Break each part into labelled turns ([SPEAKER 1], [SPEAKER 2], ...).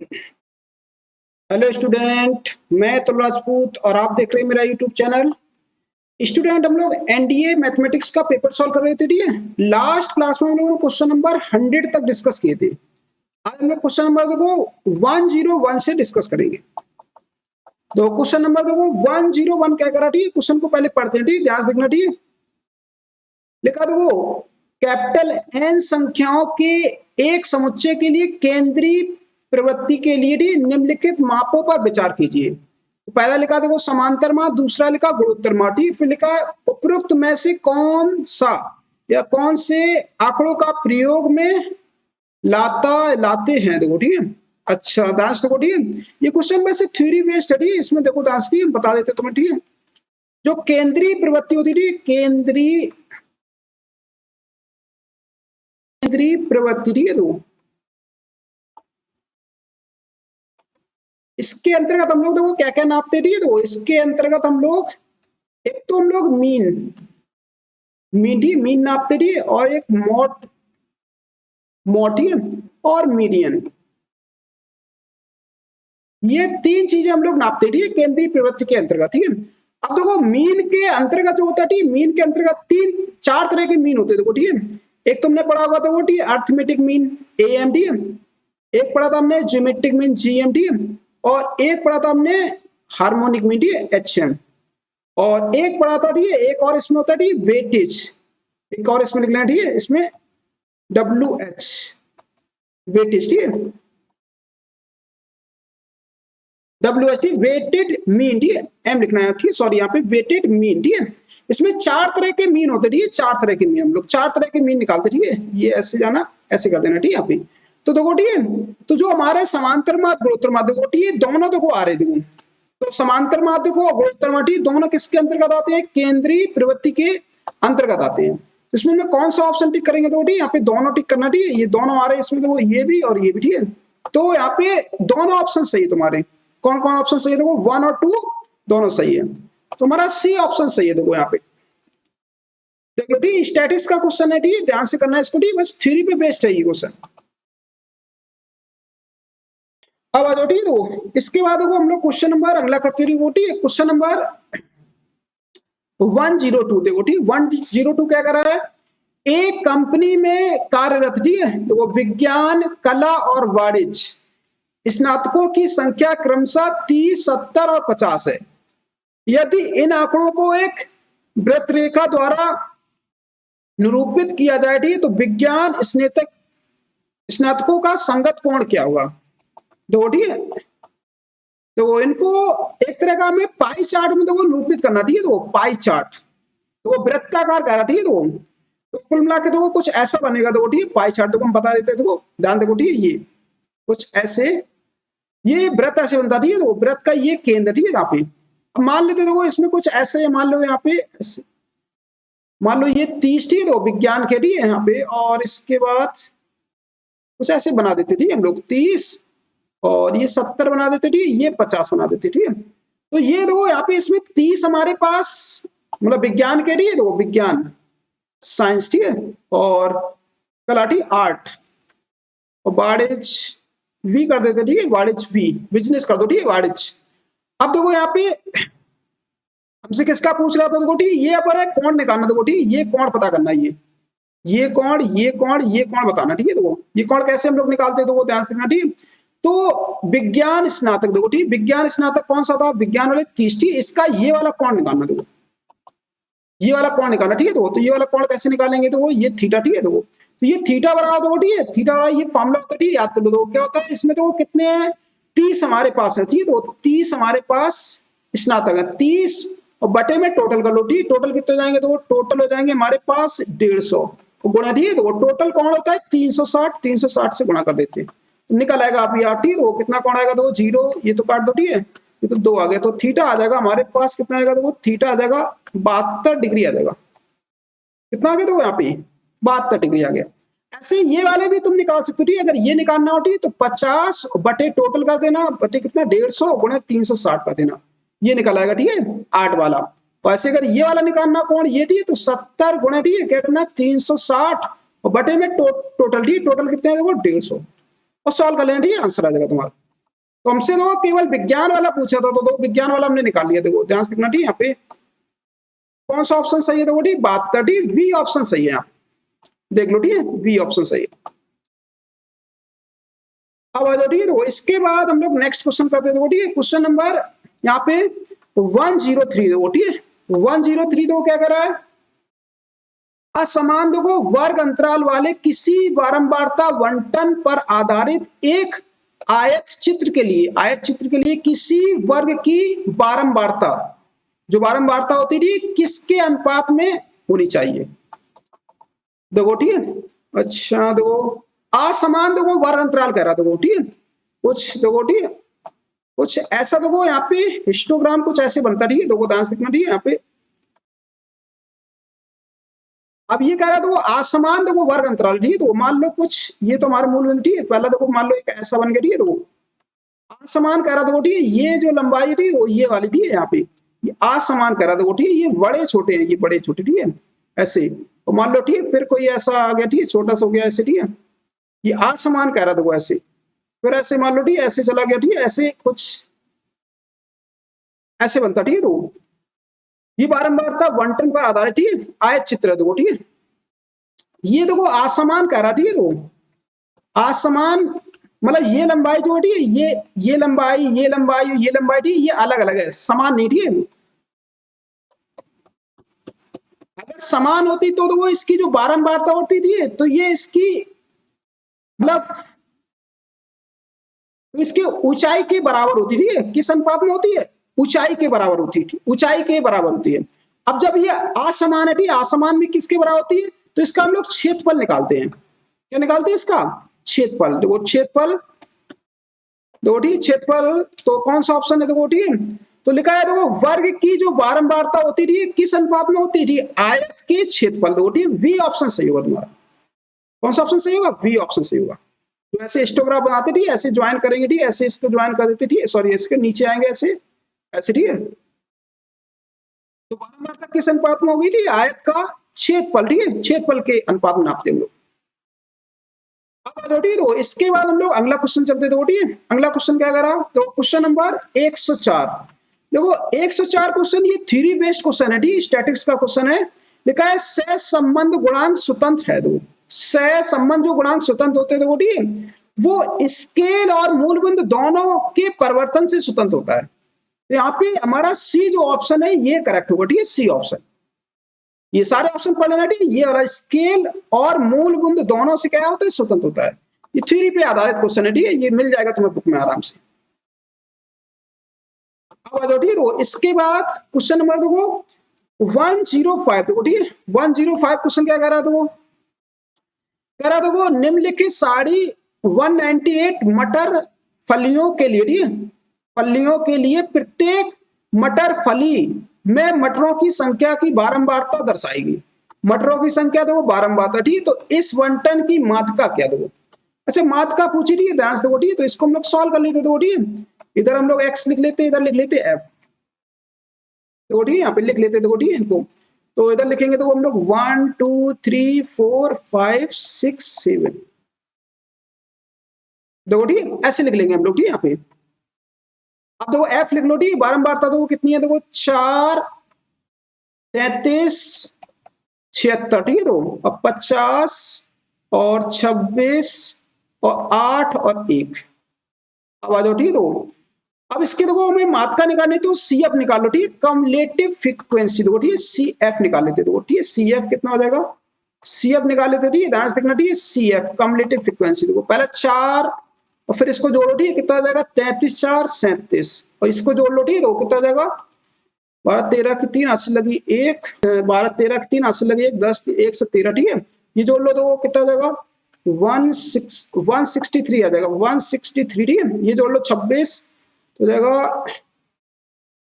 [SPEAKER 1] Hello student, मैं अतुल राजपूत और आप देख रहे हैं मेरा यूट्यूब चैनल। स्टूडेंट, हम लोग एनडीए मैथमेटिक्स का पेपर सॉल्व कर रहे थे। ठीक है, लास्ट क्लास में हम लोगों ने क्वेश्चन नंबर 100 तक डिस्कस किए थे। आज हम लोग क्वेश्चन नंबर देखो 101 से डिस्कस करेंगे। तो क्वेश्चन नंबर देखो 101 क्या करा। ठीक है, क्वेश्चन को पहले पढ़ते हैं। ठीक, ध्यान से देखना। ठीक है, लिखा देखो, कैपिटल एन संख्याओं के एक समुच्चय के लिए केंद्रीय प्रवृत्ति के लिए निम्नलिखित मापों पर विचार कीजिए। तो पहला लिखा देखो समांतर माप, दूसरा लिखा गुणोत्तर माप। ठीक, फिर लिखा उपरोक्त में से कौन सा या कौन से आंकड़ों का प्रयोग में लाते हैं। देखो ठीक है, अच्छा दांश देखो। ठीक है, ये क्वेश्चन वैसे थ्योरी बेस्ड है। ठीक है, इसमें देखो दांश बता देते तुम्हें। ठीक है, जो केंद्रीय प्रवृत्ति होती है, केंद्रीय प्रवृत्ति। ठीक है, तो इसके अंतर्गत हम लोग देखो क्या क्या नापते हैं। ठीक है, तो इसके अंतर्गत हम लोग एक तो हम लोग मीन नापते। ठीक है, और एक मोटी और मीडियन, ये तीन चीजें हम लोग नापते हैं। ठीक है, केंद्रीय प्रवृत्ति के अंतर्गत। ठीक है, अब देखो मीन के अंतर्गत जो होता है, ठीक, मीन के अंतर्गत चार तरह के मीन होते हैं। देखो ठीक है, एक तुमने पढ़ा होगा तो वो ठीक अर्थमेटिक मीन AMD, एक पढ़ा था हमने ज्योमेट्रिक मीन GMT, और एक पढ़ा था हमने हार्मोनिक मीन HM, और एक पढ़ा था ठीक है, एक और इसमें होता है वेटेज, एक और इसमें लिखना है। ठीक है, इसमें WH वेटेज। ठीक है, WH वेटेड मीन। ठीक है, M लिखना है। ठीक है, सॉरी यहाँ पे वेटेड मीन। ठीक है, इसमें चार तरह के मीन होते हैं। ठीक है, चार तरह के मीन हम लोग चार तरह के मीन निकालते। ठीक है, ये ऐसे जाना, ऐसे कर देना। ठीक है, यहाँ पे तो देखो ठीक है, तो जो हमारे समांतर माप गुणोत्तर माप देखो ठीक है, दोनों देखो आ रहे। देखो तो समांतर माप देखो गुणोत्तर माप दोनों किसके अंतर्गत आते हैं, केंद्रीय प्रवृत्ति के अंतर्गत आते हैं। इसमें हम कौन सा ऑप्शन टिक करेंगे। तो ठीक यहाँ पे दोनों टिक करना। ठीक है, ये दोनों आ रहे हैं इसमें, देखो ये भी और ये भी। ठीक है, तो यहाँ पे दोनों ऑप्शन सही है तुम्हारे। कौन कौन ऑप्शन सही है, देखो 1 और 2 दोनों सही है। तो हमारा C ऑप्शन सही है। देखो यहाँ पे देखो ठीक स्टैटिक्स का क्वेश्चन है। ठीक है, ध्यान से करना है इसको। ठीक, बस थ्योरी पे बेस्ड है ये क्वेश्चन। अब आ जाओ। ठीक, तो इसके बाद देखो हम लोग क्वेश्चन नंबर अगला करते हैं। ठीक, क्वेश्चन नंबर 102 देखो। ठीक, 102 क्या कर रहा है, एक कंपनी में कार्यरत। ठीक है, तो वो विज्ञान, कला और वाणिज्य स्नातकों की संख्या क्रमशः 30, 70 और 50 है। यदि इन आंकड़ों को एक वृत्त रेखा द्वारा निरूपित किया जाए, ठीक है, तो विज्ञान स्नातकों का संगत कोण क्या होगा। दो ठीक है, तो इनको एक तरह का हमें पाई चार्ट में देखो निरूपित करना। ठीक है, तो पाई चार्ट तो वो वृत्ताकार कह रहा। ठीक है, तो कुल मिला के देखो कुछ ऐसा बनेगा। देखो ठीक है, पाई चार्ट देखो हम बता देते हैं। देखो ध्यान देखो। ठीक है, ये कुछ ऐसे, ये वृत्त ऐसे बनता। ठीक है, तो वृत्त का ये केंद्र। ठीक है, यहाँ पे अब मान लेते देखो इसमें कुछ ऐसे, मान लो यहाँ पे ऐसे, मान लो ये 30। ठीक है, तो विज्ञान के। ठीक है, यहाँ पे और इसके बाद कुछ ऐसे बना देते। ठीक है, हम लोग 30 और ये 70 बना देते। ठीक है, ये 50 बना देते। ठीक है, तो ये देखो यहाँ पे इसमें 30 हमारे पास मतलब विज्ञान के लिए, देखो विज्ञान साइंस। ठीक है, और कलाटी आर्ट, और वाणिज्य V कर देते। ठीक है, वाणिज्य V, बिजनेस कर दो। ठीक है, वाणिज्य। अब देखो यहाँ पे हमसे किसका पूछ रहा था। देखो ठीक, ये पर है कोण निकालना। देखो ठीक, ये कोण पता करना। ये कोण, ये कोण, ये कोण बताना। ठीक है, देखो ये कोण कैसे हम लोग निकालते हैं, देखो ध्यान से देखना। ठीक, तो विज्ञान स्नातक देखो। ठीक, विज्ञान स्नातक कौन सा था, विज्ञान वाले 30। ठीक, इसका ये वाला कोण निकालना। देखो ये वाला कोण निकालना। ठीक है, तो ये वाला कोण कैसे निकालेंगे, तो वो ये थीटा। ठीक है, देखो तो ये थीटा बराबर देखो। ठीक है, थीटा बराबर ये फॉर्मूला होता है। ठीक, याद कर लो। देखो क्या होता है इसमें, तो कितने हैं, 30 हमारे पास है। ठीक है, तो 30 हमारे पास स्नातक है। 30 और बटे में टोटल कर लो। ठीक, टोटल कितने हो जाएंगे, तो टोटल हो जाएंगे हमारे पास 150 गुणा। ठीक है, तो टोटल कौन होता है 360, 360 से गुणा कर देते हैं, निकल आएगा आप यार। ठीक, तो कितना कौन आएगा, तो 0, ये तो काट दो। ठीक है, ये तो 2 आ गया, तो थीटा आ जाएगा हमारे पास कितना आएगा, तो वो थीटा आ जाएगा 72 डिग्री आ जाएगा। कितना आ गया, तो यहाँ पे 72 डिग्री आ गया। ऐसे ये वाले भी तुम निकाल सकते हो। ठीक, अगर ये निकालना हो ठीक तो 50 बटे टोटल कर देना, बटे कितना 150 गुणा 360 कर देना, ये निकल आएगा। ठीक है, 8 वाला। तो ऐसे अगर ये वाला निकालना कौन, ये ठीक है, तो 70 गुणा ठीक है क्या करना 360 और बटे में टोटल। ठीक, टोटल कितने देखो 150 और सॉल्व कर लेना। ठीक है, आंसर आ जाएगा तुम्हारा। तो हमसे तो केवल विज्ञान वाला पूछा था, तो विज्ञान वाला हमने निकाल लिया। देखो ध्यान से देखना ठीक है, यहाँ पे कौन सा ऑप्शन सही है? देखो ठीक 72, वी ऑप्शन सही है। यहाँ देख लो ठीक है, वी ऑप्शन सही है। अब आ जाओ ठीक है, तो इसके बाद हम लोग नेक्स्ट क्वेश्चन करते हैं। देखो ठीक है, क्वेश्चन नंबर यहाँ पे 103। देखो ठीक है, 103 देखो क्या कर रहा है, असमान देखो वर्ग अंतराल वाले किसी बारंबारता बंटन पर आधारित एक आयत चित्र के लिए किसी वर्ग की बारंबारता, जो बारंबारता होती थी किसके अनुपात में होनी चाहिए। देखो ठीक है, अच्छा देखो असमान देखो वर्ग अंतराल कह रहा, देखो ठीक है, कुछ देखो ठीक है, कुछ ऐसा देखो यहाँ पे हिस्टोग्राम कुछ ऐसे बनता, ठीक है, देखो ध्यान से देखना ठीक है। यहाँ पे अब ये कह रहा है देखो असमान देखो वर्ग अंतराल, ठीक है, तो मान लो कुछ ये तो हमारा मूल बिंदु, ठीक है, पहला देखो मान लो एक ऐसा बन गया, ठीक है, देखो असमान कह रहा देखो ठीक है, ये जो लंबाई ठीक है ये वाली, ठीक है, यहाँ पे ये असमान कह रहा देखो ठीक है, ये बड़े छोटे हैं, ये बड़े छोटे, ठीक है, ऐसे। तो मान लो ठीक है, फिर कोई ऐसा आ गया, ठीक है, छोटा सा हो गया ऐसे, ठीक है, ये असमान कह रहा देखो ऐसे, फिर ऐसे मान लो ठीक है, ऐसे चला गया, ठीक है, ऐसे कुछ ऐसे बनता, ठीक है, तो ये बारंबारता बंटन पर आधारित, ठीक है, आयत चित्र देखो ठीक है, ये देखो असमान कह रहा, ठीक है, तो असमान मतलब ये लंबाई जो है ठीक है, ये लंबाई ये लंबाई ये लंबाई, ठीक है, ये अलग अलग है, समान नहीं, ठीक है। अगर समान होती तो वो इसकी जो बारंबारता होती थी, तो ये इसकी मतलब तो इसकी ऊंचाई के बराबर होती, ठीक है, किस अनुपात में होती है, ऊंचाई के बराबर होती है, ऊंचाई के बराबर होती है। अब जब ये असमान है, ठीक है, असमान में किसके बराबर होती है, तो इसका हम लोग क्षेत्रफल निकालते हैं। क्या निकालते हैं? इसका क्षेत्रफल। देखो क्षेत्रफल, देखो ठीक क्षेत्रफल, तो कौन सा ऑप्शन है? देखो ठीक है, तो लिखा है देखो वर्ग की जो बारंबारता होती थी किस अनुपात में होती थी, आयत के क्षेत्रफल। देखो ठीक वी ऑप्शन सही होगा तुम्हारा। कौन सा ऑप्शन सही होगा? वी ऑप्शन सही होगा। तो ऐसे हिस्टोग्राफ बनाते थी, ऐसे ज्वाइन करेंगे, ठीक है, ऐसे इसको ज्वाइन कर देते, ठीक है, सॉरी इसके नीचे आएंगे ऐसे ऐसे, ठीक है। तो बारंबारता किस अनुपात में होगी? ठीक आयत का क्षेत्रफल, ठीक है, क्षेत्रफल के अनुपात में नापते हम लोग। अब ठीक है, तो इसके बाद हम लोग अगला क्वेश्चन चलते थे, ठीक है, अगला क्वेश्चन क्या करा, तो क्वेश्चन नंबर 104। देखो 104 क्वेश्चन ये थ्योरी बेस्ड क्वेश्चन है, ठीक, स्टैटिक्स का क्वेश्चन है। लिखा है सह संबंध गुणांक स्वतंत्र है। देखो सह संबंध जो गुणांक स्वतंत्र होते हैं, देखो ठीक है, वो स्केल और मूल बिंदु दोनों के परिवर्तन से स्वतंत्र होता है। तो यहाँ पे हमारा सी जो ऑप्शन है ये करेक्ट होगा, ठीक है, सी ऑप्शन। ये सारे ऑप्शन पढ़ लेना, ठीक है, ये वाला स्केल और मूल बिंदु दोनों से क्या होता है? स्वतंत्र होता है। ये थ्योरी पे आधारित क्वेश्चन है, ठीक है, ये मिल जाएगा तुम्हें बुक में आराम से। अब आ जाओ, ठीक है, तो इसके बाद क्वेश्चन नंबर देखो 105। देखो ठीक है, 105 क्वेश्चन क्या कह रहा है? देखो कह रहा देखो निम्नलिखित साड़ी 198 मटर फलियों के लिए, ठीक है, फलियों के लिए प्रत्येक मटर फली में मटरों की संख्या की बारंबारता दर्शाएगी। मटरों की संख्या देखो बारंबारता, ठीक है, तो इस बंटन की मात्रा क्या? देखो अच्छा मात्रा पूछी, ठीक है, ध्यान से देखो, ठीक है, तो इसको हम लोग सॉल्व कर लेते, देखो ठीक है, इधर हम लोग x लिख लेते, इधर लिख लेते f, देखो ठीक है, यहाँ पे लिख लेते, देखो ठीक है इनको, तो इधर लिखेंगे तो हम लोग 1 2 3 4 5 6 7, देखो ठीक है, ऐसे लिख लेंगे हम लोग, ठीक है, यहाँ पे। अब देखो f लिख लो, ठीक है, बारंबारता देखो कितनी है, देखो 4 33 76, ठीक है, तो अब 50 और 26 और 8 और 1। अब आ जाओ, ठीक है, तो अब इसके देखो हमें मात्रा निकालनी, तो सी एफ निकाल लो, ठीक है, कम्युलेटिव फ्रीक्वेंसी, देखो ठीक है, सी एफ निकाल लेते, देखो ठीक है, सी एफ कितना हो जाएगा, सी एफ निकाल लेते, ठीक है, ध्यान से देखना, ठीक है, सी एफ कम्युलेटिव फ्रीक्वेंसी। देखो पहले 4 और फिर इसको जोड़ो, ठीक है, कितना हो जाएगा 33 4 37, और इसको जोड़ लो, ठीक है, तो कितना हो जाएगा 12 13 की 3 80 लगी 1, 12 13 की 3 80 लगी 1 10 1 से 13, ठीक है, ये जोड़ लो तो कितना हो जाएगा 163 आ जाएगा, 163, ठीक है, ये जोड़ लो 26 तो जाएगा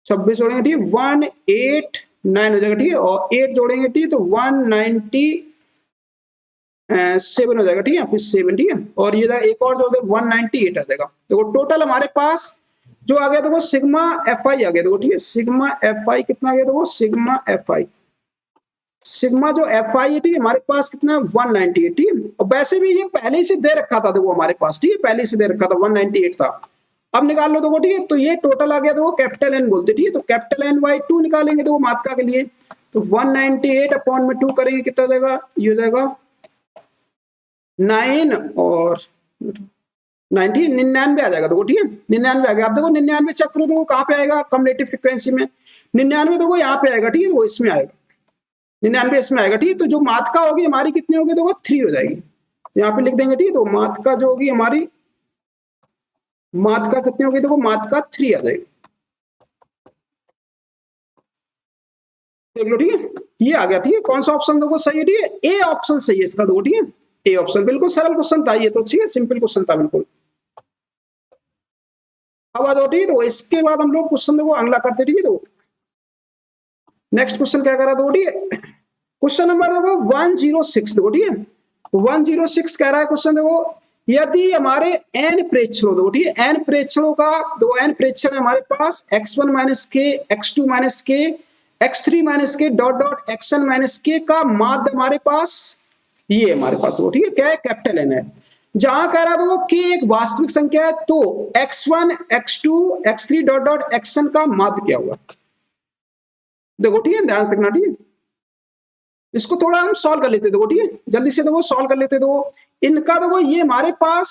[SPEAKER 1] 26 जोड़ेंगे, ठीक है, 189 हो जाएगा, ठीक है, और 8 जोड़ेंगे, ठीक है, तो 197 हो जाएगा, ठीक है, यहाँ पे 7, ठीक है, और ये एक और जोड़ दे 198 आ जाएगा। देखो टोटल हमारे पास जो आ गया देखो सिग्मा एफ आई आ गया, देखो ठीक है, सिग्मा एफ आई कितना आ गया, देखो सिग्मा एफ आई, सिग्मा जो एफ आई है, ठीक है, हमारे पास कितना है 198, ठीक है, और वैसे भी ये पहले से दे रखा था, देखो हमारे पास, ठीक है, पहले से दे रखा था 198 था। अब निकाल लो देखो, ठीक है। तो ये टोटल आ गया देखो, कैपिटल एन बोलते, ठीक है। तो कैपिटल एन बाई 2 निकालेंगे देखो मात्रा के लिए, तो 198 अपॉन में 2 करेंगे, कितना हो जाएगा, ये हो जाएगा 9 और 90, 99 आ जाएगा देखो, ठीक है। 99 आ गया। अब देखो 99 चेक करो देखो कहाँ पे आएगा, कम्युलेटिव फ्रीक्वेंसी में 99 देखो यहाँ पे आएगा, ठीक है। वो इसमें आएगा, 99 इसमें आएगा, ठीक है। तो जो मात्रा होगी हमारी कितनी होगी देखो, 3 हो जाएगी। तो यहाँ पे लिख देंगे, ठीक है। तो मात्रा जो होगी हमारी, मात्रा कितनी होगी देखो, मात्रा 3 आ जाएगी, देख लो, ठीक है। ये आ गया, ठीक है। कौन सा ऑप्शन देखो सही है, ठीक है। ए ऑप्शन सही है इसका देखो, ठीक है। ए ऑप्शन बिल्कुल सरल क्वेश्चन था ये तो, ठीक है, सिंपल क्वेश्चन था बिल्कुल। अब आ जाओ, ठीक है। तो इसके बाद हम लोग क्वेश्चन देखो अगला करते, ठीक है। तो नेक्स्ट क्वेश्चन क्या करा देखो, ठीक है। क्वेश्चन नंबर देखो 106 देखो, ठीक है। 106 कह रहा है क्वेश्चन देखो, यदि हमारे n प्रेक्षणों देखो, ठीक है। n प्रेक्षणों का दो n प्रेक्षण है हमारे पास, x1 माइनस के, x2 माइनस के, x3 माइनस के डॉट डॉट xn माइनस के का माध्य हमारे पास ये हमारे पास देखो, ठीक है। क्या है, कैपिटल एन है। जहां कह रहा था कि एक वास्तविक संख्या है, तो x1 x2 x3 dot dot xn का माध्य क्या हुआ देखो, ठीक है। ध्यान से देखना, ठीक है। इसको थोड़ा हम सॉल्व कर लेते देखो, ठीक है। जल्दी से देखो सॉल्व कर लेते देखो। इनका देखो ये हमारे पास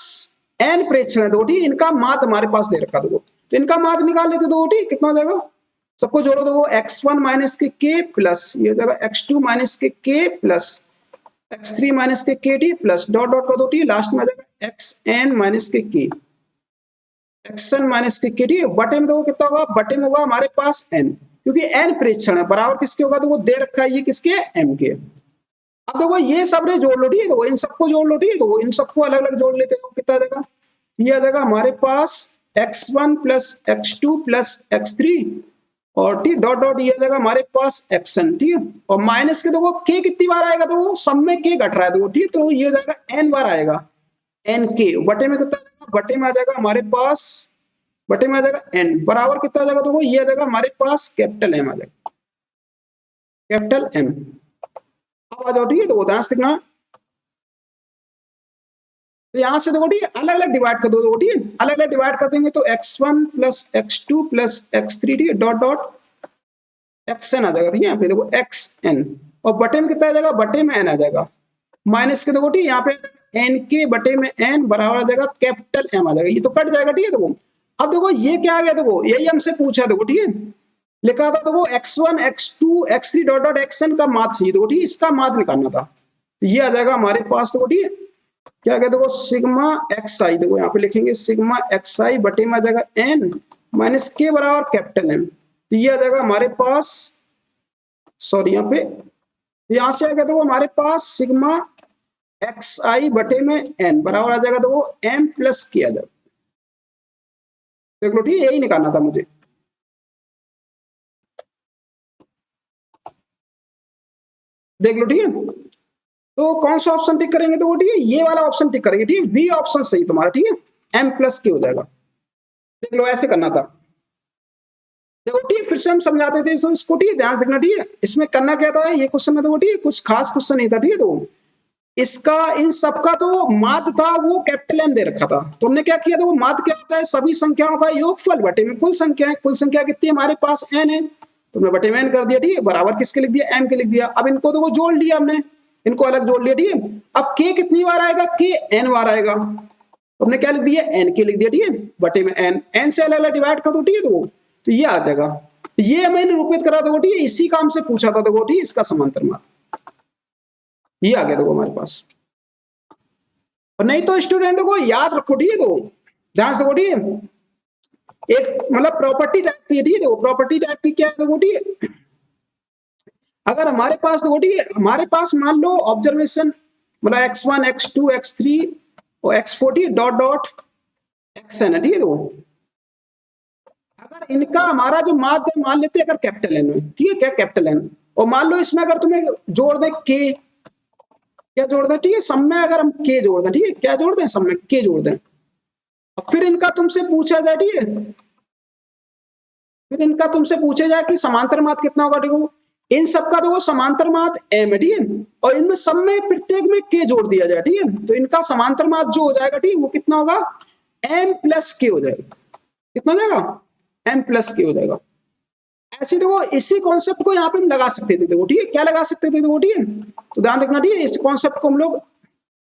[SPEAKER 1] n प्रेक्षण है देखो, ठीक है। इनका माध्य हमारे पास दे रखा देखो, तो इनका माध्य निकाल लेते देखो, ठीक है। कितना हो जाएगा, सबको जोड़ो देखो, x1 माइनस के k प्लस ये हो जाएगा x2 माइनस के k प्लस x3 माइनस के k T plus dot dot कर दो, ठीक है। लास्ट में आ जाएगा xn माइनस के k, xn माइनस के k, ठीक है। बटे में देखो कितना होगा, बटे में होगा हमारे पास n, क्योंकि n प्रेक्षण है, बराबर किसके होगा तो वो दे रखा है ये किसके, m के। अब देखो ये सब रे जोड़ लो, ठीक है। तो इन सबको जोड़ लो, ठीक है। तो इन सबको अलग अलग जोड़ लेते हो, कितना आ जाएगा, ये आ जाएगा हमारे पास x1 plus x2 plus x3 और टी डॉट डॉट ये आ जाएगा हमारे पास xn, ठीक है। और माइनस के देखो k कितनी बार आएगा, तो सब में k घट रहा है देखो, ठीक है। तो ये हो जाएगा n बार आएगा, n k बटे में कितना आएगा, बटे में आ जाएगा हमारे पास, बटे में आ जाएगा n बराबर कितना आ जाएगा, तो ये आ जाएगा हमारे पास कैपिटल m आ जाएगा, कैपिटल m। अब आ जाओ, ठीक है। तो ध्यान से देखना, तो यहां से देखो, ठीक है, अलग अलग डिवाइड कर दो देखो, ठीक है। अलग अलग डिवाइड कर देंगे तो x1 plus x2 plus x3 ठीक है डॉट डॉट xn आ जाएगा, ठीक है। यहाँ पे देखो xn और बटे में कितना आ जाएगा, बटे में n आ जाएगा, माइनस के देखो, ठीक है। यहाँ पे n के बटे में n बराबर आ जाएगा कैपिटल m आ जाएगा, ये तो कट जाएगा, ठीक है। देखो अब देखो ये क्या आ गया, देखो यही हमसे पूछा देखो, ठीक है। लिखा था देखो x1 x2 x3 dot dot xn का माध्य चाहिए देखो, ठीक है। इसका माध्य निकालना था, ये आ जाएगा हमारे पास देखो, ठीक है। क्या कहते देखो सिग्मा एक्स आई, देखो यहाँ पे लिखेंगे सिग्मा एक्स आई बटे में आ जाएगा n माइनस के बराबर कैपिटल m, तो ये आ जाएगा हमारे पास, सॉरी यहाँ पे, यहाँ से आ गया देखो हमारे पास सिग्मा एक्स आई बटे में n बराबर आ जाएगा देखो m प्लस के आ जाएगा, देख लो, ठीक है। यही निकालना था मुझे, देख लो, ठीक है। तो कौन सा ऑप्शन टिक करेंगे, तो वो ठीक है ये वाला ऑप्शन टिक करेंगे, ठीक है। बी ऑप्शन सही तुम्हारा, ठीक है। m प्लस के हो जाएगा, देख लो ऐसे करना था, देखो, ठीक है। फिर से हम समझाते थे इसको, ठीक है। ध्यान से देखना, ठीक है। इसमें करना क्या था, ये क्वेश्चन में देखो, ठीक है, कुछ खास क्वेश्चन नहीं था, ठीक है। तो इसका इन सबका तो माध्य था वो कैपिटल M दे रखा था, तो हमने क्या किया, तो माध्य क्या होता है, सभी संख्याओं का योगफल बटे में कुल संख्या है। कुल संख्या कितनी हमारे पास n है, तो हमने बटे में n कर दिया, ठीक है। बराबर किसके लिख दिया, m के लिख दिया। अब इनको देखो जोड़ लिया हमने, इनको अलग जोड़ लिया, ठीक है। अब k कितनी बार आएगा, k n बार आएगा, तो हमने क्या लिख दिया, n के लिख दिया, ठीक है। बटे में n से अलग अलग डिवाइड कर दो, ठीक है। तो ये आ जाएगा, ये हमें निरूपित करा दो, ठीक है। इसी काम से पूछा था देखो, ठीक है। इसका समांतर माध्य ये आ गया देखो हमारे पास, और नहीं तो स्टूडेंट को याद रखो, ठीक है। तो ध्यान से देखो, ठीक है। एक मतलब प्रॉपर्टी टाइप की, ठीक है। प्रॉपर्टी टाइप की क्या है देखो, ठीक है। अगर हमारे पास देखो, ठीक है, हमारे पास मान लो ऑब्जर्वेशन मतलब x1 x2 x3 और x4 डॉट डॉट xn है, ठीक है। तो अगर इनका हमारा जो माध्य मान लेते हैं अगर कैपिटल एन में, ठीक है, क्या कैपिटल एन, और मान लो इसमें अगर तुम्हें जोड़ दें के, क्या जोड़ दें, ठीक है। सब में अगर हम के जोड़ दें, ठीक है, क्या जोड़ दें, सब में के जोड़ दें, और फिर इनका तुमसे पूछा जाए, ठीक है, फिर इनका तुमसे पूछा जाए कि समांतर माध्य कितना होगा, ठीक है। इन सबका देखो समांतर माध्य m है, ठीक है। और इनमें सब में प्रत्येक में k जोड़ दिया जाए, ठीक है। तो इनका समांतर माध्य जो हो जाएगा, ठीक है, वो कितना होगा, m प्लस k हो जाएगा, कितना हो जाएगा, एम प्लस के हो जाएगा। ऐसे देखो इसी कॉन्सेप्ट को यहाँ पे हम लगा सकते थे, देखो ठीक है, क्या लगा सकते थे, देखो ठीक है, तो ध्यान रखना ठीक है, इस कॉन्सेप्ट को हम लोग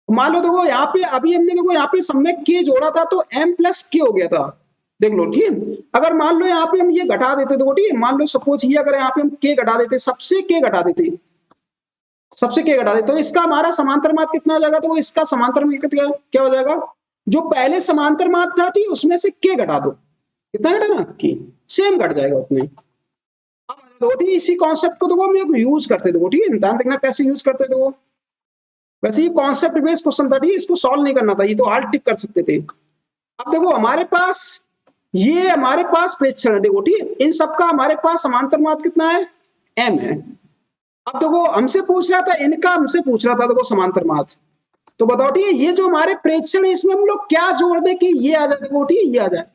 [SPEAKER 1] मान लो देखो यहाँ पे अभी हमने देखो यहाँ पे सब में के जोड़ा था तो एम प्लस के हो गया था, देख लो ठीक है। अगर मान लो यहाँ पे हम ये घटा देते देखो ठीक है, मान लो सपोज ये अगर यहाँ पे हम के घटा देते, सबसे के घटा देते, सबसे के घटा देते, तो इसका हमारा समांतर माध्य कितना हो जाएगा, तो इसका समांतर माध्य क्या हो जाएगा, जो पहले समांतर माध्य थी उसमें से के घटा दो, कितना घटाना, के, सेम घट जाएगा उतने। अब इसी कॉन्सेप्ट को देखो हम लोग यूज करते देखो ठीक है, ध्यान देखना कैसे यूज करते देखो। वैसे ये कॉन्सेप्ट बेस्ड क्वेश्चन था, इसको सॉल्व नहीं करना था, ये तो आल्ट टिक कर सकते थे। अब देखो हमारे पास ये हमारे पास प्रेक्षण है, देखो ठीक है, इन सबका हमारे पास समांतर माध्य कितना है, एम है। अब देखो हमसे पूछ रहा था, इनका हमसे पूछ रहा था देखो समांतर माध्य, तो बताओ ठीक है, ये जो हमारे प्रेक्षण है इसमें हम लोग क्या जोड़ दें कि ये आ जाए, देखो ठीक है, ये आ जाए।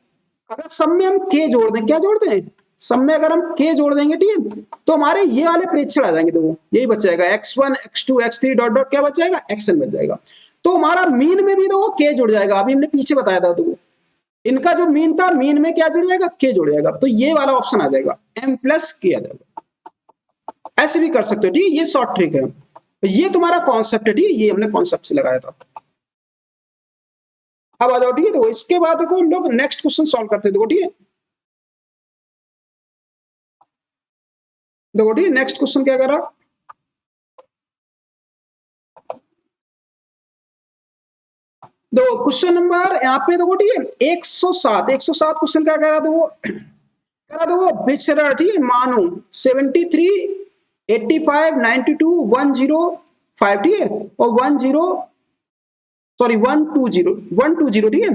[SPEAKER 1] अगर सब में हम के जोड़ दें, क्या जोड़ दें, सब में अगर हम के जोड़ देंगे ठीक है, तो हमारे ये वाले प्रेक्षण आ जाएंगे, देखो यही बच जाएगा x1 x2 x3 dot dot क्या बच जाएगा, xn बच जाएगा। तो हमारा मीन में भी देखो के जुड़ जाएगा, अभी हमने पीछे बताया था, देखो इनका जो मीन था, मीन में क्या जुड़ जाएगा, के जुड़ जाएगा, तो ये वाला ऑप्शन आ जाएगा, m प्लस के आ जाएगा। ऐसे भी कर सकते हो ठीक है, ये शॉर्ट ट्रिक है, ये तुम्हारा कॉन्सेप्ट है ठीक है, ये हमने कॉन्सेप्ट से लगाया था। अब आ जाओ ठीक है, तो इसके बाद देखो हम लोग नेक्स्ट क्वेश्चन सॉल्व करते देखो ठीक है, देखो ठीक है, नेक्स्ट क्वेश्चन क्या करा, देखो क्वेश्चन नंबर यहाँ पे देखो ठीक है 107 क्वेश्चन क्या कह रहा, देखो बिछड़ा ठीक है, मानो 73 85 92 105 ठीक है, और 120 ठीक है,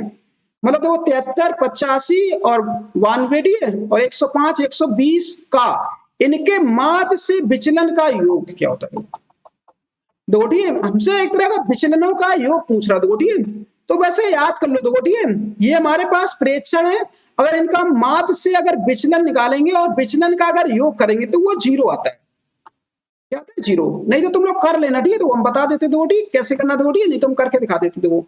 [SPEAKER 1] मतलब देखो 73 85 और 92 ठीक है, और 105 120 का इनके माध्य से विचलन का योग क्या होता है, देखो ठीक है, हमसे एक तरह का विचलनों का योग पूछ रहा, देखो ठीक है, तो वैसे याद कर लो, देखो ठीक है, ये हमारे पास प्रेक्षण है, अगर इनका माध्य से अगर विचलन निकालेंगे और विचलन का अगर योग करेंगे तो वो जीरो आता है, क्या आता है, जीरो। नहीं तो तुम लोग कर लेना ठीक है, तो हम बता देते देखो ठीक कैसे करना, देखो ठीक है, नहीं तो हम करके दिखा देते, देखो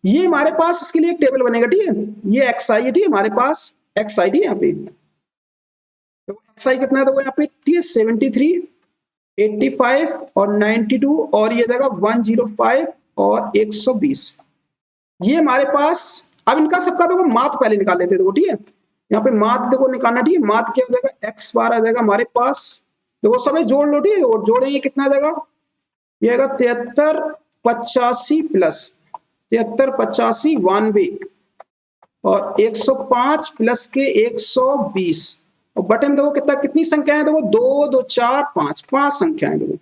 [SPEAKER 1] ये हमारे पास इसके लिए एक टेबल बनेगा ठीक है, ये एक्स आई है ठीक है, हमारे पास एक्स आई ठीक है, यहाँ पे तो एक्स आई कितना है, देखो यहाँ पे ठीक है 73 85 और 92 और ये जाएगा 105 और 120, ये हमारे पास। अब इनका सबका देखो माध्य पहले निकाल लेते देखो ठीक है, यहाँ पे माध्य देखो निकालना ठीक है, माध्य क्या हो जाएगा, एक्स बार आ जाएगा हमारे पास, देखो सभी जोड़ लो ठीक है, और जोड़ेंगे कितना जाएगा, ये आएगा 73 85 प्लस 73 85 92 और 105 प्लस के 120, और बटे में देखो कितना, कितनी संख्याएं देखो, 2 2 4 5 5 संख्याएं देखो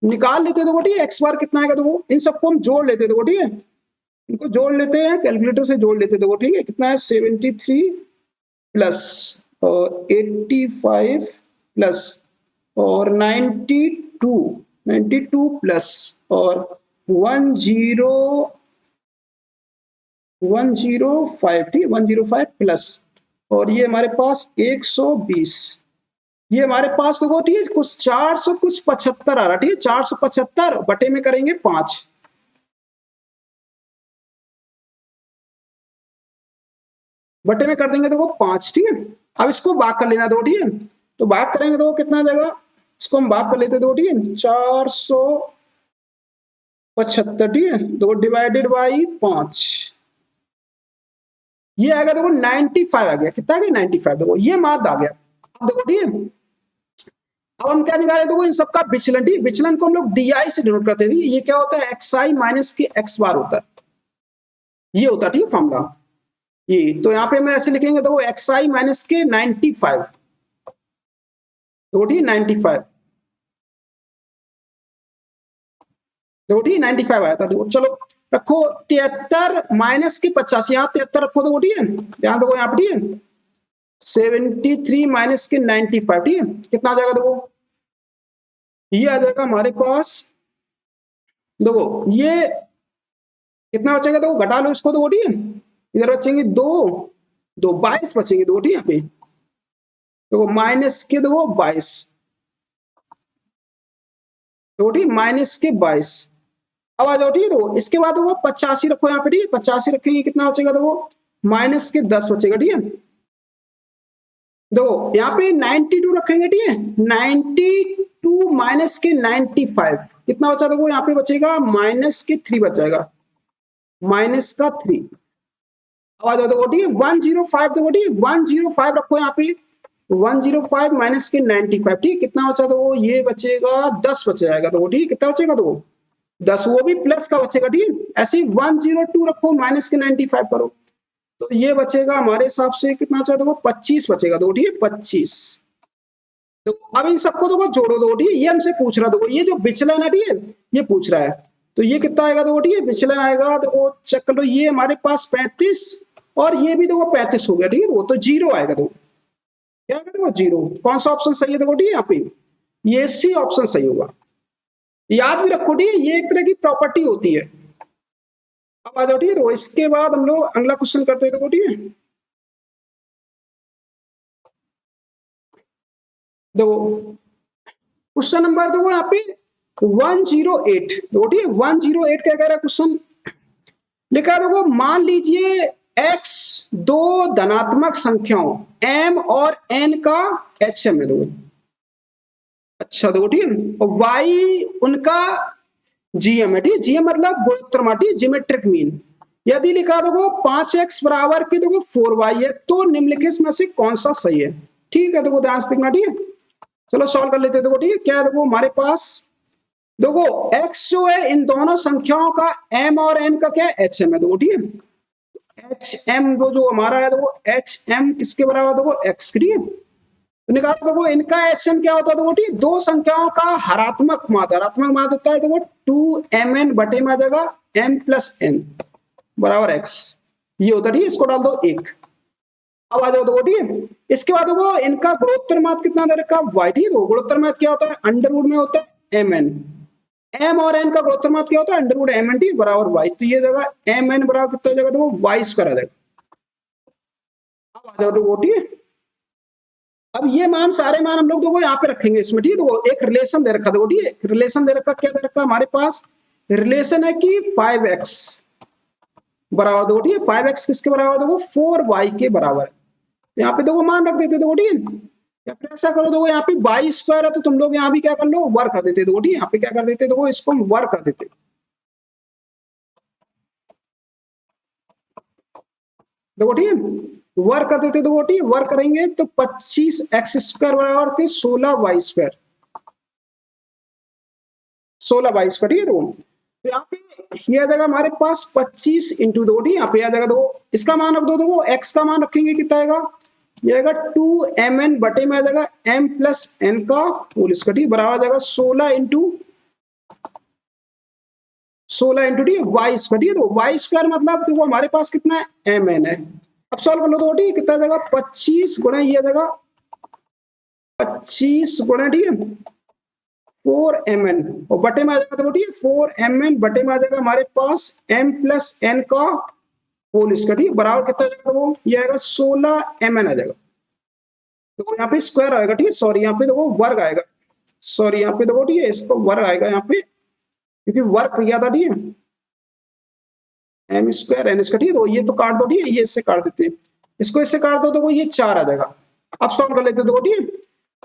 [SPEAKER 1] निकाल लेते देखो ठीक है, एक्स बार कितना आएगा, देखो इन सबको हम जोड़ लेते देखो ठीक है, इनको जोड़ लेते हैं, कैलकुलेटर से जोड़ लेते देखो ठीक है, कितना है 73 प्लस और 85 प्लस और 92 प्लस और 105 ठीक 105 प्लस और ये हमारे पास 120, ये हमारे पास देखो ठीक है, कुछ 400 कुछ 75 आ रहा ठीक है, 475 बटे में करेंगे 5, बटे में कर देंगे देखो 5 ठीक है। अब इसको भाग कर लेना दो ठीक है, तो भाग करेंगे तो कितना आ जाएगा, इसको हम भाग कर लेते दो ठीक है, 475 ठीक है, दो डिवाइडेड बाई 5, ये आएगा देखो 95 आ गया, कितना आ गया 95, देखो ये माध्य आ गया। अब देखो ठीक है, अब हम क्या निकाले, देखो इन सबका विचलन ठीक है, विचलन को हम लोग DI से डिनोट करते हैं, ये क्या होता है, xi माइनस के x बार होता है, ये होता है ठीक है फॉर्मूला ये, तो यहाँ पे हम ऐसे लिखेंगे, देखो xi माइनस के 95 तो ठीक 95 देखो ठीक 95 आया था, देखो चलो रखो 73 माइनस के 50, यहाँ 73 रखो देखो ठीक है, ध्यान देखो यहाँ पे ठीक है, 73 माइनस के 95 ठीक है, कितना आ जाएगा, देखो ये आ जाएगा हमारे पास, देखो ये कितना बचेगा, देखो घटा लो इसको देखो ठीक है, इधर बचेंगे 2 22 बचेंगे देखो ठीक है, यहाँ पे देखो माइनस के देखो 22 देखो ठीक माइनस के 22, अब आ जाओ ठीक है, तो इसके बाद देखो 85 रखो यहाँ पे ठीक है, 85 रखेंगे कितना बचेगा, देखो माइनस के 10 बचेगा ठीक है, देखो यहाँ पे 92 रखेंगे, ठीक है, 92 माइनस के 95 कितना बचा, देखो यहाँ पे बचेगा माइनस के 3 बच जाएगा, माइनस का 3। अब आ जाओ देखो, ठीक है, 105 देखो, ठीक है, 105 रखो यहाँ पे, 105 माइनस के 95, ठीक, कितना बचा, देखो ये बचेगा 10 बच जाएगा, देखो ठीक, कितना बचेगा, देखो 10, वो भी प्लस का बचेगा, ठीक, ऐसे ही 102 रखो माइनस के 95 करो, तो ये बचेगा हमारे हिसाब से कितना बचा, देखो 25 बचेगा, देखो ठीक है, 25। देखो अब इन सबको देखो जोड़ो, देखो ठीक है, ये हमसे पूछ रहा, देखो ये जो विचलन है, ठीक है, ये पूछ रहा है, तो ये कितना आएगा, देखो ठीक है, विचलन आएगा, देखो चेक कर लो, ये हमारे पास 35 और ये भी देखो 35 हो गया, ठीक है, तो जीरो आएगा, देखो क्या आएगा, देखो जीरो। कौन सा ऑप्शन सही है, देखो ठीक है, यहाँ पे ये सी ऑप्शन सही होगा। याद भी रखो, ठीक है, ये एक तरह की प्रॉपर्टी होती है। अब आ जाओ, ठीक है, तो इसके बाद हम लोग अगला क्वेश्चन करते हैं, देखो ठीक है, देखो क्वेश्चन नंबर देखो यहाँ पे 108, देखो ठीक है, 108 क्या कह रहा है क्वेश्चन, लिखा देखो, मान लीजिए x दो धनात्मक संख्याओं m और n का HM है, देखो अच्छा, देखो ठीक है, और y उनका GM है, ठीक है, GM मतलब गुणोत्तर माटी, जियोमेट्रिक मीन। यदि लिखा देखो 5x बराबर के देखो 4y है, तो निम्नलिखित में से कौन सा सही है, ठीक है, देखो ध्यान से देखना, ठीक है, चलो सॉल्व कर लेते हैं, देखो ठीक है, क्या है, देखो हमारे पास देखो x जो है इन दोनों संख्याओं का m और n का क्या है, HM है, देखो ठीक है, HM जो हमारा है, देखो HM किसके बराबर, देखो x के, ठीक है, तो निकालो देखो इनका HM क्या होता है, देखो ठीक है, दो संख्याओं का हरात्मक माध्य, हरात्मक माध्य होता है देखो 2mn बटे में आ जाएगा m प्लस n बराबर x, ये होता है, ठीक है, इसको डाल दो 1। अब आ जाओ देखो ठीक है, इसके बाद देखो इनका गुणोत्तर माध्य कितना दे रखा, y, ठीक है, गुणोत्तर माध्य क्या होता है, अंडर रूट में होता है mn, m और n का गुणोत्तर माध्य क्या होता है, अंडर रूट mn, ठीक बराबर y, तो ये जगह mn बराबर कितना हो जाएगा, देखो y स्क्वायर आ जाएगा। अब आ जाओ देखो ठीक है, अब ये मान सारे मान हम लोग देखो यहाँ पे रखेंगे इसमें, ठीक है, देखो एक रिलेशन दे रखा, देखो ठीक है, रिलेशन दे रखा, क्या दे रखा हमारे पास, रिलेशन है कि 5x बराबर, देखो ठीक है, 5x किसके बराबर, देखो 4y के बराबर है, यहाँ पे देखो मान रख देते, देखो ठीक है, या फिर ऐसा करो, देखो यहाँ पे y स्क्वायर है, तो तुम लोग यहाँ भी क्या कर लो, वर्क कर देते, देखो ठीक है, यहाँ पे क्या कर देते, देखो इसको हम वर्क कर देते, देखो ठीक है, वर्क कर देते, देखो ठीक है, वर्क करेंगे तो 25x स्क्वायर बराबर के 16y स्क्वायर, 16y स्क्वायर, ठीक है, तो यहाँ पे ये आ जाएगा हमारे पास 25 इंटू, दो डी यहाँ पे आ जाएगा, देखो इसका मान रख दो, देखो x का मान रखेंगे कितना आएगा, ये आएगा 2mn बटे में आ जाएगा m प्लस n का होल स्क्वायर, ठीक बराबर आ जाएगा 16 इंटू डी वाई स्क्वायर, ठीक है, तो वाई स्क्वायर मतलब देखो हमारे पास कितना है, mn है। अब सॉल्व कर लो, तो ठीक कितना आ जाएगा, 25 गुणा ये आ जाएगा 25 गुणा, ठीक है, 4mn और बटे में आ जाएगा, देखो ठीक है, 4mn बटे में आ जाएगा हमारे पास m प्लस n का होल स्क्वायर, ठीक है, बराबर कितना आ जाएगा, देखो ये आएगा 16mn आ जाएगा, देखो यहाँ पे स्क्वायर आएगा, ठीक है, सॉरी यहाँ पे देखो वर्ग आएगा, सॉरी यहाँ पे देखो ठीक है, इसको वर्ग आएगा यहाँ पे, क्योंकि वर्ग किया था, ठीक है, एम स्क्वायर एन स्क्वायर, ठीक है, तो ये तो काट दो, ठीक है, ये इससे काट देते हैं, इसको इससे काट दो, तो ये 4 आ जाएगा। अब सॉल्व कर लेते हैं, देखो ठीक है,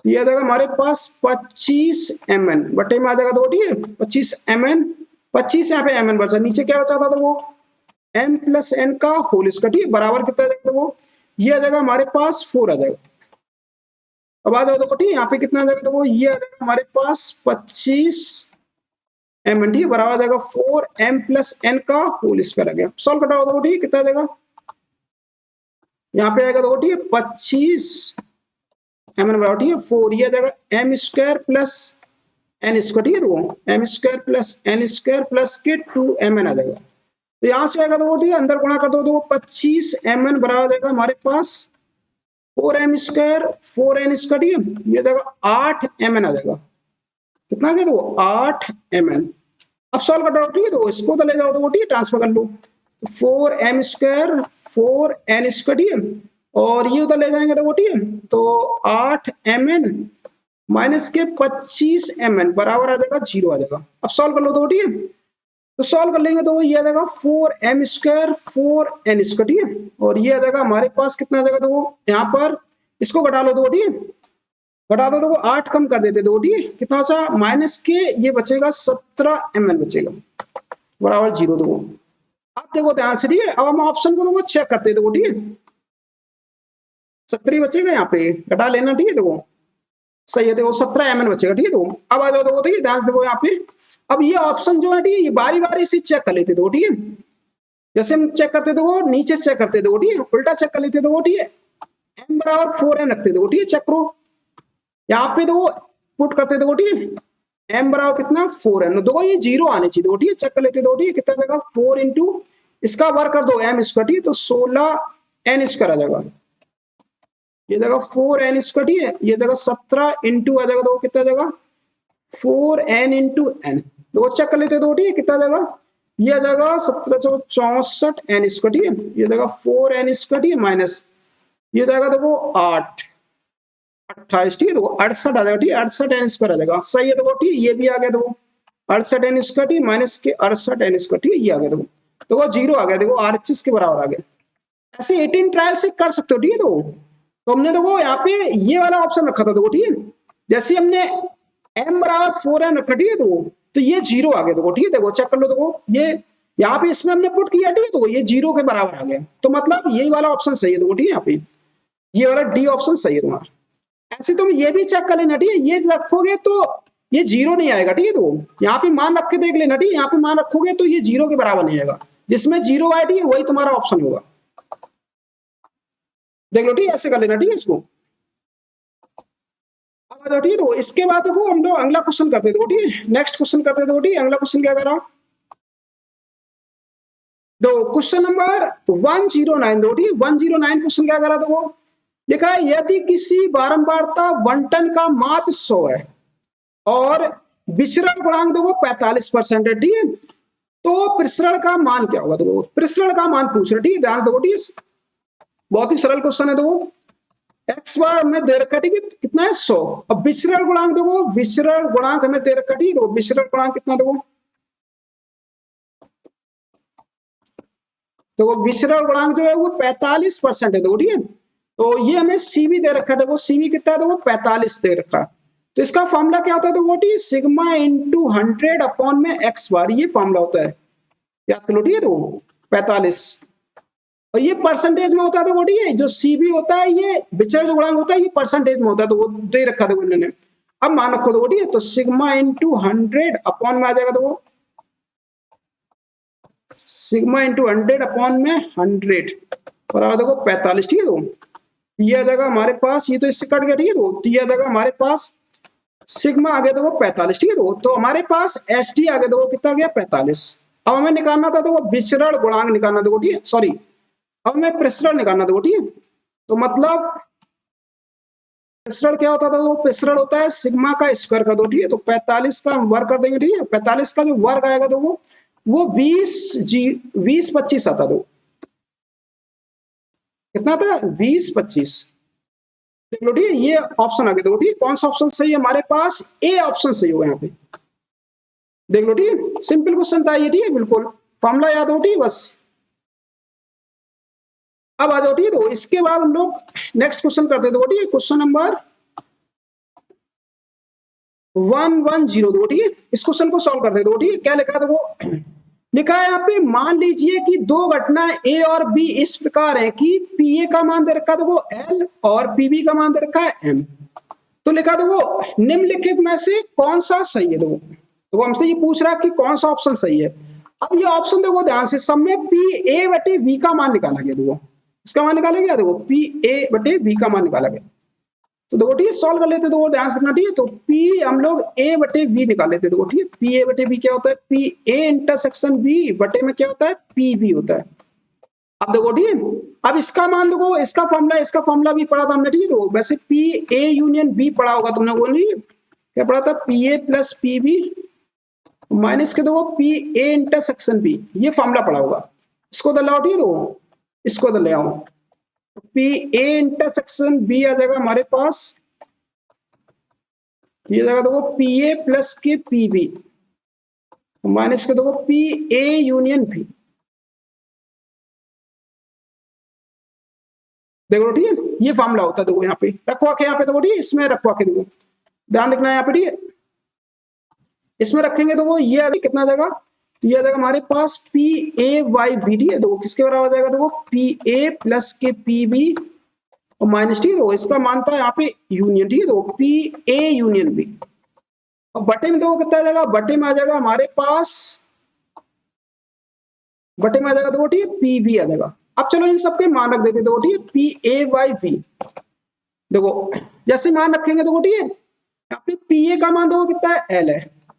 [SPEAKER 1] ये आ जाएगा हमारे पास 25mn बटे में आ जाएगा, देखो ठीक है, 25mn, 25 यहाँ पे mn बचा, नीचे क्या बचा था, देखो m प्लस n का होल स्क्वायर, ठीक है, बराबर कितना आ जाएगा, देखो ये आ जाएगा हमारे पास 4 आ जाएगा। अब आ जाओ, देखो ठीक है, यहाँ पे कितना आ जाएगा, देखो ये आ जाएगा हमारे पास 25 mn, ठीक है, बराबर आ जाएगा 4m प्लस n का होल स्क्वायर आ गया। सॉल्व कटाओ, देखो ठीक है, कितना आ जाएगा, यहाँ पे आएगा, देखो ठीक है, 25 mn बराबर, ठीक है, 4, ये आ जाएगा m square plus n square, ठीक है, देखो m square plus n square plus के 2mn आ जाएगा, तो यहाँ से आएगा, देखो ठीक है, अंदर गुणा कर दो, देखो 25mn बराबर आ जाएगा हमारे पास 4m स्क्वायर 4n स्क्वायर, ठीक है, ये जाएगा 8mn आ जाएगा, कितना आ गया, देखो 8mn। अब सॉल्व कर दो, ठीक है, तो इसको तो ले जाओ, तो ठीक है, ट्रांसफर कर लो, 4m स्क्वायर 4n स्क्वायर, ठीक है, और ये उधर ले जाएंगे, देखो ठीक है, तो 8mn माइनस के 25mn बराबर आ जाएगा 0 आ जाएगा। अब सॉल्व कर लो, तो ठीक है, तो सॉल्व कर लेंगे, तो ये आ जाएगा 4m स्क्वायर 4n स्क्वायर, ठीक है, और ये आ जाएगा हमारे पास कितना आ जाएगा, तो यहाँ पर इसको घटा लो दो, ठीक है, घटा दो, देखो 8 कम कर देते दो, ठीक है, कितना बचा माइनस के, ये बचेगा 17 ml बचेगा, बराबर 0। देखो अब देखो ध्यान से, ठीक है, अब हम ऑप्शन को देखो चेक करते देखो, ठीक है, 70 बचेगा यहाँ पे, घटा लेना, ठीक है, देखो सही है, देखो 17 ml बचेगा, ठीक है। देखो अब आ जाओ, देखो ठीक है, ध्यान से देखो यहाँ पे, अब ये ऑप्शन जो है, ठीक है, ये बारी बारी से चेक कर लेते देखो, ठीक है, जैसे हम चेक करते देखो, नीचे से चेक करते देखो, ठीक है, उल्टा चेक कर लेते देखो, ठीक है, m बराबर 4n रखते देखो, ठीक है, चेक करो यहाँ पे देखो, पुट करते देखो, ठीक है, m बराबर कितना 4n, देखो ये 0 आने चाहिए देखो, ठीक है, चेक कर लेते देखो, ठीक है, कितना जाएगा 4 इंटू इसका वर्क कर दो m स्क्वायर, ठीक है, तो 16n स्क्वायर आ जाएगा, ये जगह 4n स्क्वायर, ठीक है, ये जगह 17 इंटू आ जाएगा, देखो कितना जाएगा 4n इंटू n, देखो चेक कर लेते दो, ठीक है, कितना जाएगा, ये आ जाएगा 1764n स्क्वायर, ठीक है, ये जाएगा 4n स्क्वायर, ठीक है, माइनस ये जाएगा देखो 8 28, ठीक है, देखो 68 आ जाएगा, ठीक है, 68n स्क्वायर आ जाएगा, सही है, देखो ठीक है, ये भी आ गया, देखो 68n स्क्वायर, ठीक है, माइनस के 68n स्क्वायर, ठीक है, ये आ गया, देखो 0 आ गया, देखो RHS के बराबर आ गया। ऐसे 18 ट्रायल से कर सकते हो, ठीक है, तो हमने देखो यहाँ पे ये वाला ऑप्शन रखा था, देखो ठीक है, जैसे हमने m बराबर 4n रखा, ठीक है, तो ये 0 आ गया, देखो ठीक है, देखो चेक कर लो, देखो ये यहाँ पे इसमें हमने पुट किया, ठीक है, तो ये 0 के बराबर आ गया, तो मतलब यही वाला ऑप्शन सही है, देखो ठीक है, यहाँ पे ये वाला डी ऑप्शन सही है तुम्हारा। ऐसे तुम ये भी चेक कर लेना, ठीक है, ये रखोगे तो ये 0 नहीं आएगा, ठीक है, तो यहाँ पे मान रख के देख लेना, ठीक है, यहाँ पे मान रखोगे तो ये 0 के बराबर नहीं आएगा, जिसमें 0 आए, ठीक है, वही तुम्हारा ऑप्शन होगा, देख लो, ठीक है, ऐसे कर लेना, ठीक है, इसको अब आ जाओ, ठीक है, तो इसके बाद देखो हम लोग अगला क्वेश्चन करते देखो, ठीक है, नेक्स्ट क्वेश्चन करते देखो, ठीक है, अगला क्वेश्चन क्या कर रहा हूं, दो क्वेश्चन नंबर 109 दो, ठीक है, 109 क्वेश्चन क्या कर रहा देखो, लिखा है यदि किसी बारंबारता 1 टन का मात्र 100 है और विचरण गुणांक देखो 45% है, ठीक है, तो प्रसरण का मान क्या होगा, देखो प्रसरण का मान पूछ रहे, ठीक है, ध्यान देखो, ठीक है, बहुत ही सरल क्वेश्चन है, देखो एक्स बार हमें दे रखा, ठीक है, कितना है 100, अब विचरण गुणांक देखो, विचरण गुणांक हमें दे रखा, ठीक है, देखो विचरण गुणांक कितना देखो, तो विचरण गुणांक जो है वो 45% है, देखो ठीक है, तो ये हमें सीवी दे रखा है, देखो सीवी कितना है, देखो 45 दे रखा है, तो इसका फॉर्मूला क्या होता है, तो वो ठीक सिग्मा इंटू 100 अपॉन में एक्स बार, ये फॉर्मूला होता है, याद कर लो, ठीक है, तो 45 और ये परसेंटेज में होता है, देखो ठीक है, जो सीवी होता है ये विचरण जो गुणांक होता है ये परसेंटेज में होता है, तो वो दे रखा देखो इन्होंने, अब मान रखो देखो ठीक है, तो सिग्मा इंटू 100 अपॉन में आ जाएगा, देखो सिग्मा इंटू 100 अपॉन में 100 बराबर देखो 45, ठीक है, तो ये आ जाएगा हमारे पास, ये तो इससे कट गया, ठीक है, तो ये आ जाएगा हमारे पास सिग्मा आ गया देखो 45, ठीक है, तो हमारे पास एस टी आ गया देखो कितना गया 45, अब हमें निकालना था देखो विचरण गुणांक निकालना देखो, ठीक है, सॉरी अब हमें प्रसरण निकालना देखो, ठीक है, तो मतलब प्रसरण क्या होता था, तो प्रसरण होता है सिग्मा का स्क्वायर कर दो, ठीक है, तो 45 का हम वर्ग कर देंगे, ठीक है, 45 का जो वर्ग आएगा तो वो 20 25 आता, दो कितना था 20 25, देख लो ठीक है, ये ऑप्शन आ गया, देखो ठीक है, कौन सा ऑप्शन सही है हमारे पास, ए ऑप्शन सही होगा यहाँ पे, देख लो ठीक है, सिंपल क्वेश्चन था ये, ठीक है, बिल्कुल फॉर्मूला याद हो, ठीक है, बस अब आ जाओ, ठीक है, तो इसके बाद हम लोग नेक्स्ट क्वेश्चन करते देखो, ठीक है, क्वेश्चन नंबर 110 दो, ठीक है, इस क्वेश्चन को सॉल्व करते देखो, ठीक है, क्या लिखा है देखो, लिखा है यहाँ पे मान लीजिए कि दो घटनाएं ए और बी इस प्रकार है कि पी ए का मान दे रखा है देखो एल और पीबी का मान दे रखा है एम, तो लिखा देखो निम्नलिखित में से कौन सा सही है, देखो तो वो हमसे ये पूछ रहा है कि कौन सा ऑप्शन सही है, अब ये ऑप्शन देखो ध्यान से, सब में पी ए बटे वी का मान निकाला गया, देखो इसका मान निकाला गया, देखो पी ए बटे वी का मान निकाला गया, तो देखो ठीक है सॉल्व कर लेते, देखो ध्यान से रखना, ठीक है, तो पी हम लोग ए बटे वी निकाल लेते, देखो ठीक है, पी ए बटे वी क्या होता है, पी ए इंटरसेक्शन बी बटे में क्या होता है पी वी होता है, अब देखो ठीक है, अब इसका मान देखो, इसका फॉर्मूला भी पढ़ा था हमने, ठीक है, तो वैसे पी ए यूनियन बी पढ़ा होगा तुमने, बोली क्या पढ़ा था, P A plus P B minus के देखो पी ए इंटरसेक्शन बी, ये फॉर्मूला पढ़ा होगा, इसको तो लाओ, ठीक है, तो इसको तो ले आओ, पी ए इंटरसेक्शन बी आ जाएगा हमारे पास, ये जगह देखो पी ए प्लस के पी बी माइनस के देखो पी ए यूनियन बी, देखो ठीक है, ये फॉर्मूला होता है, देखो यहाँ पे रखो आके, यहाँ पे देखो ठीक है, इसमें रखो आके, देखो ध्यान देखना है यहाँ पे ठीक है, इसमें रखेंगे तो वो ये अभी कितना आ जाएगा, तो ये आ जाएगा हमारे पास पी ए वाई बी, ठीक है, देखो किसके बराबर हो जाएगा, देखो पी ए प्लस के पी बी और माइनस, ठीक है, देखो इसका मानता है यहाँ पे यूनियन, ठीक है, देखो पी ए यूनियन बी, और बटे में देखो कितना आ जाएगा, बटे में आ जाएगा हमारे पास, बटे में आ जाएगा देखो ठीक है, पी बी आ जाएगा। अब चलो इन सबके मान रख देते हैं, देखो ठीक है, पी ए वाई वी, देखो जैसे मान रखेंगे देखो ठीक है, यहाँ पे पी ए का मान देखो कितना है, एल है,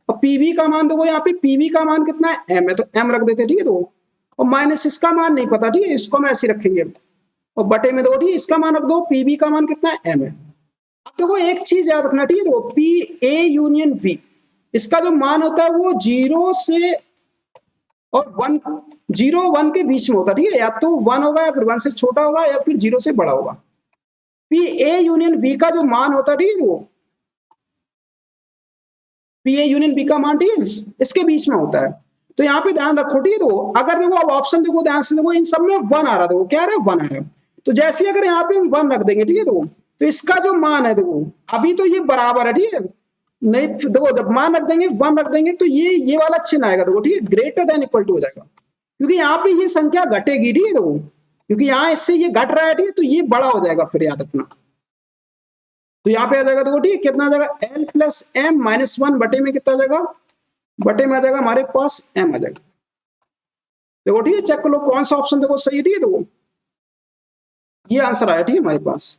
[SPEAKER 1] और पीवी का मान देखो यहाँ पे पीवी का मान कितना है, एम है, तो एम रख देते, ठीक है, तो और माइनस इसका मान नहीं पता, ठीक है, इसको हम ऐसे रखेंगे, और बटे में देखो ठीक है, इसका मान रख दो, पीवी का मान कितना है, एम है। अब देखो एक चीज याद रखना, ठीक है, देखो पी ए यूनियन वी, इसका जो मान होता है वो 0 से और 1, 0 1 के बीच में होता है, ठीक है, या तो 1 होगा या फिर 1 से छोटा होगा या फिर 0 से बड़ा होगा। पी ए यूनियन वी का जो मान होता है, ठीक है, वो पी ए यूनियन बी का मान, ठीक है, इसके बीच में होता है। तो यहाँ पे ध्यान रखो, ठीक है, तो अगर देखो अब ऑप्शन देखो ध्यान से, देखो इन सब में 1 आ रहा है, देखो क्या आ रहा है, 1 आ रहा है, तो जैसे अगर यहाँ पे हम 1 रख देंगे, ठीक है, तो इसका जो मान है देखो अभी तो ये बराबर है, ठीक है, नहीं देखो जब मान रख देंगे 1 रख देंगे तो ये वाला चिन्ह आएगा, देखो ठीक है, ग्रेटर देन इक्वल टू हो जाएगा, क्योंकि यहाँ पे ये संख्या घटेगी, ठीक है, देखो क्योंकि यहाँ इससे ये घट रहा है, ठीक है, तो ये बड़ा हो जाएगा, फिर याद रखना, तो यहाँ पे आ जाएगा देखो ठीक है, कितना आ जाएगा, एल प्लस एम माइनस 1 बटे में कितना आ जाएगा, बटे में आ जाएगा हमारे पास एम आ जाएगा। देखो ठीक है, चेक कर लो कौन सा ऑप्शन देखो सही है, ठीक है, देखो ये आंसर आया, ठीक है, हमारे पास,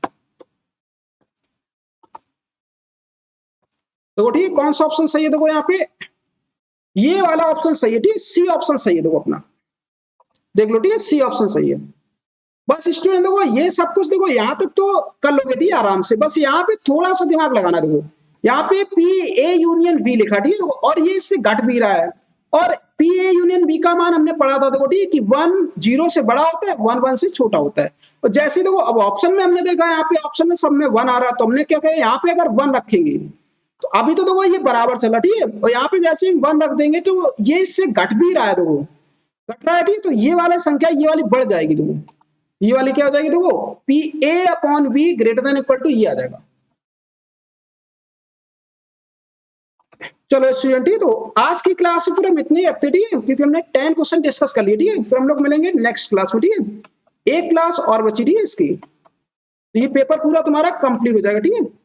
[SPEAKER 1] देखो ठीक है, कौन सा ऑप्शन सही है, देखो यहाँ पे ये वाला ऑप्शन सही है, ठीक है, सी ऑप्शन सही है, देखो अपना देख लो, ठीक है, सी ऑप्शन सही है। बस स्टूडेंट देखो ये सब कुछ देखो यहाँ तक तो कर लोगे, ठीक है, आराम से, बस यहाँ पे थोड़ा सा दिमाग लगाना, देखो यहाँ पे पी ए यूनियन वी लिखा, ठीक है, और ये इससे घट भी रहा है, और पी ए यूनियन बी का मान हमने पढ़ा था, देखो ठीक है, कि 1 0 से बड़ा होता है, 1 1 से छोटा होता है, और जैसे देखो अब ऑप्शन में हमने देखा यहाँ पे ऑप्शन में सब में 1 आ रहा है, तो हमने क्या कहा यहाँ पे अगर 1 रखेंगे तो अभी तो देखो ये बराबर चला, ठीक है, और यहाँ पे जैसे हम 1 रख देंगे तो ये इससे घट भी रहा है, देखो घट रहा है, ठीक है, तो ये वाला संख्या ये वाली बढ़ जाएगी, देखो ये वाली क्या हो जाएगी, देखो P A upon V greater than equal to ये आ जाएगा। चलो स्टूडेंट, ठीक है, तो आज की क्लास फिर हम इतने ही रखते हैं, ठीक है, क्योंकि हमने 10 क्वेश्चन डिस्कस कर लिए, ठीक है, फिर हम लोग मिलेंगे नेक्स्ट क्लास में, ठीक है, एक क्लास और बची, ठीक है इसकी, तो ये पेपर पूरा तुम्हारा कंप्लीट हो जाएगा, ठीक है।